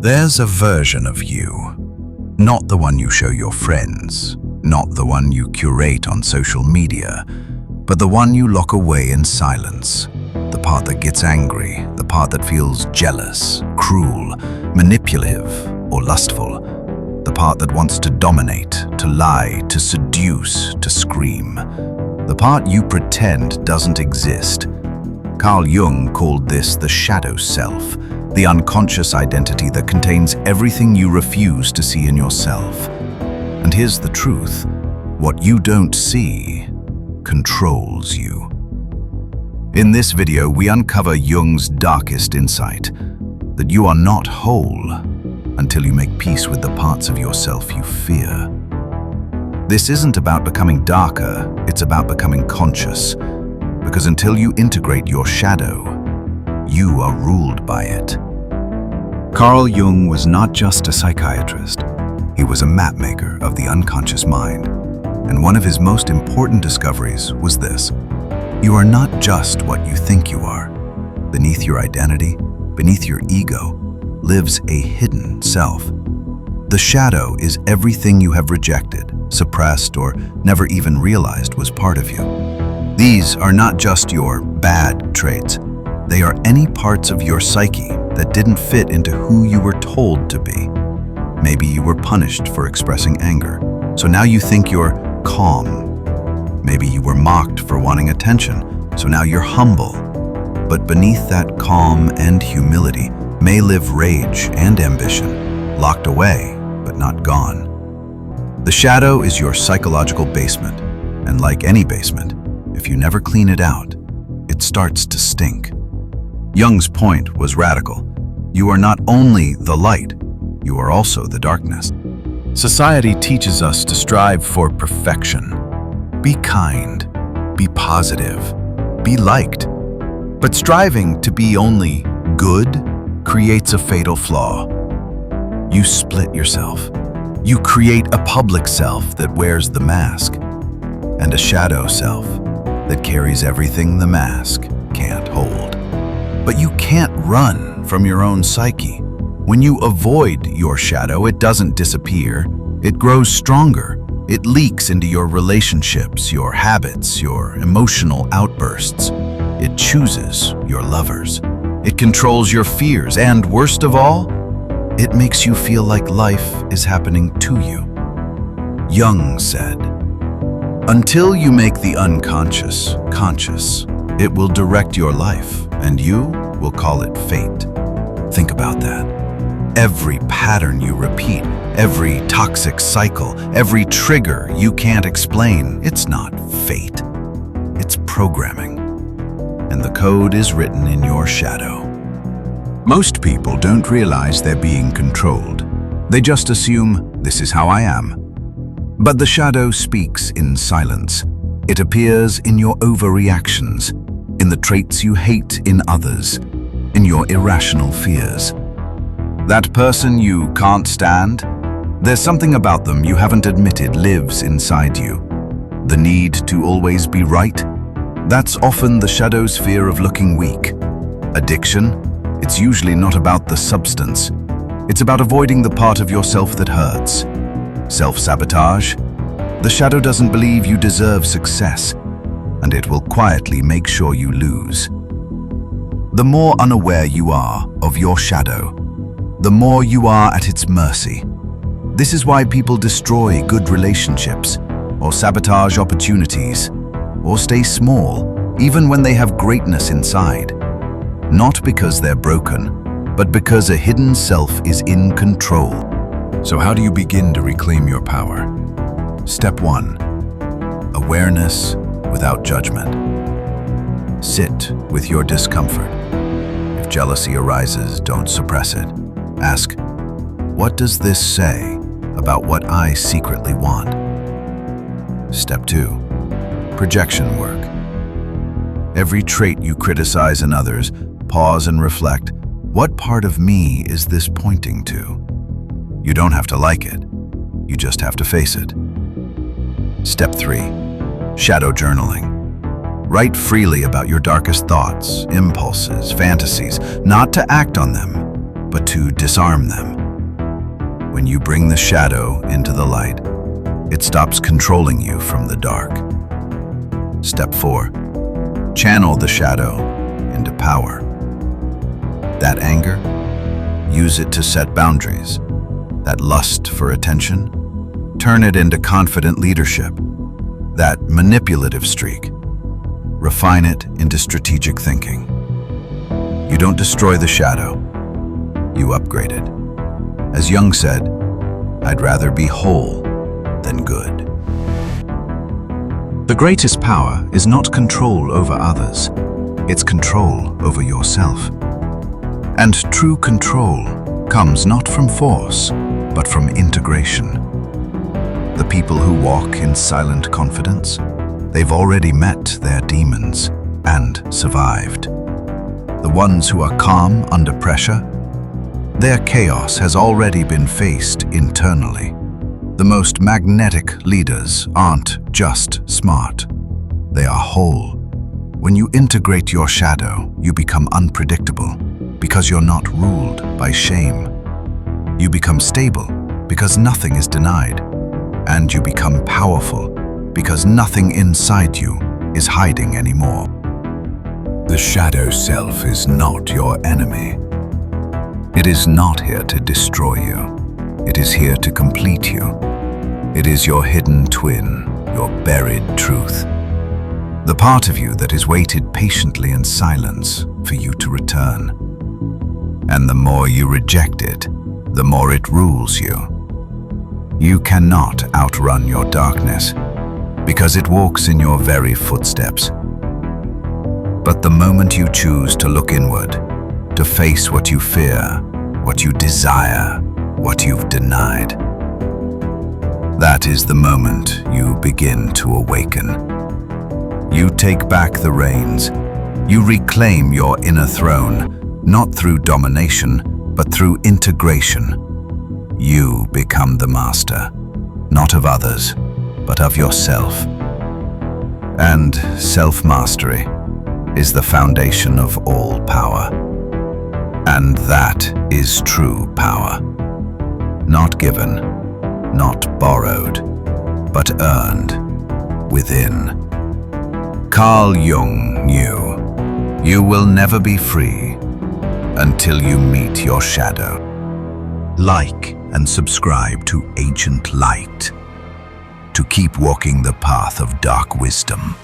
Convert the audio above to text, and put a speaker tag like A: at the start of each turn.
A: There's a version of you, not the one you show your friends, not the one you curate on social media, but the one you lock away in silence. The part that gets angry, the part that feels jealous, cruel, manipulative, or lustful. The part that wants to dominate, to lie, to seduce, to scream. The part you pretend doesn't exist. Carl Jung called this the shadow self, the unconscious identity that contains everything you refuse to see in yourself. And here's the truth: what you don't see controls you. In this video, we uncover Jung's darkest insight, that you are not whole until you make peace with the parts of yourself you fear. This isn't about becoming darker, it's about becoming conscious, because until you integrate your shadow, you are ruled by it. Carl Jung was not just a psychiatrist, he was a mapmaker of the unconscious mind. And one of his most important discoveries was this: you are not just what you think you are. Beneath your identity, beneath your ego, lives a hidden self. The shadow is everything you have rejected, suppressed, or never even realized was part of you. These are not just your bad traits. They are any parts of your psyche that didn't fit into who you were told to be. Maybe you were punished for expressing anger, so now you think you're calm. Maybe you were mocked for wanting attention, so now you're humble. But beneath that calm and humility may live rage and ambition, locked away, but not gone. The shadow is your psychological basement, and like any basement, if you never clean it out, it starts to stink. Jung's point was radical. You are not only the light, you are also the darkness. Society teaches us to strive for perfection. Be kind, be positive, be liked. But striving to be only good creates a fatal flaw. You split yourself. You create a public self that wears the mask, and a shadow self that carries everything the mask can't hold. But you can't run from your own psyche. When you avoid your shadow, it doesn't disappear. It grows stronger. It leaks into your relationships, your habits, your emotional outbursts. It chooses your lovers. It controls your fears, and worst of all, it makes you feel like life is happening to you. Jung said, "Until you make the unconscious conscious, it will direct your life, and you will call it fate." Think about that. Every pattern you repeat, every toxic cycle, every trigger you can't explain, it's not fate. It's programming. And the code is written in your shadow. Most people don't realize they're being controlled. They just assume, this is how I am. But the shadow speaks in silence. It appears in your overreactions, in the traits you hate in others, in your irrational fears. That person you can't stand, there's something about them you haven't admitted lives inside you. The need to always be right, that's often the shadow's fear of looking weak. Addiction, it's usually not about the substance. It's about avoiding the part of yourself that hurts. Self-sabotage, the shadow doesn't believe you deserve success, and it will quietly make sure you lose. The more unaware you are of your shadow, the more you are at its mercy. This is why people destroy good relationships, or sabotage opportunities, or stay small, even when they have greatness inside. Not because they're broken, but because a hidden self is in control. So how do you begin to reclaim your power? Step 1. Awareness without judgment. Sit with your discomfort. If jealousy arises, don't suppress it. Ask, what does this say about what I secretly want? Step 2. Projection work. Every trait you criticize in others, pause and reflect, what part of me is this pointing to? You don't have to like it. You just have to face it. Step 3. Shadow journaling. Write freely about your darkest thoughts, impulses, fantasies, not to act on them, but to disarm them. When you bring the shadow into the light, it stops controlling you from the dark. Step 4. Channel the shadow into power. That anger, use it to set boundaries. That lust for attention, turn it into confident leadership. That manipulative streak, refine it into strategic thinking. You don't destroy the shadow, you upgrade it. As Jung said, I'd rather be whole than good. The greatest power is not control over others, it's control over yourself. And true control comes not from force, but from integration. The people who walk in silent confidence, they've already met their demons and survived. The ones who are calm under pressure, their chaos has already been faced internally. The most magnetic leaders aren't just smart, they are whole. When you integrate your shadow, you become unpredictable because you're not ruled by shame. You become stable because nothing is denied. And you become powerful because nothing inside you is hiding anymore. The shadow self is not your enemy. It is not here to destroy you. It is here to complete you. It is your hidden twin, your buried truth. The part of you that has waited patiently in silence for you to return. And the more you reject it, the more it rules you. You cannot outrun your darkness, because it walks in your very footsteps. But the moment you choose to look inward, to face what you fear, what you desire, what you've denied, that is the moment you begin to awaken. You take back the reins. You reclaim your inner throne, not through domination, but through integration. You become the master, not of others, but of yourself. And self-mastery is the foundation of all power. And that is true power. Not given, not borrowed, but earned within. Carl Jung knew, you will never be free until you meet your shadow. Like and subscribe to Ancient Light to keep walking the path of dark wisdom.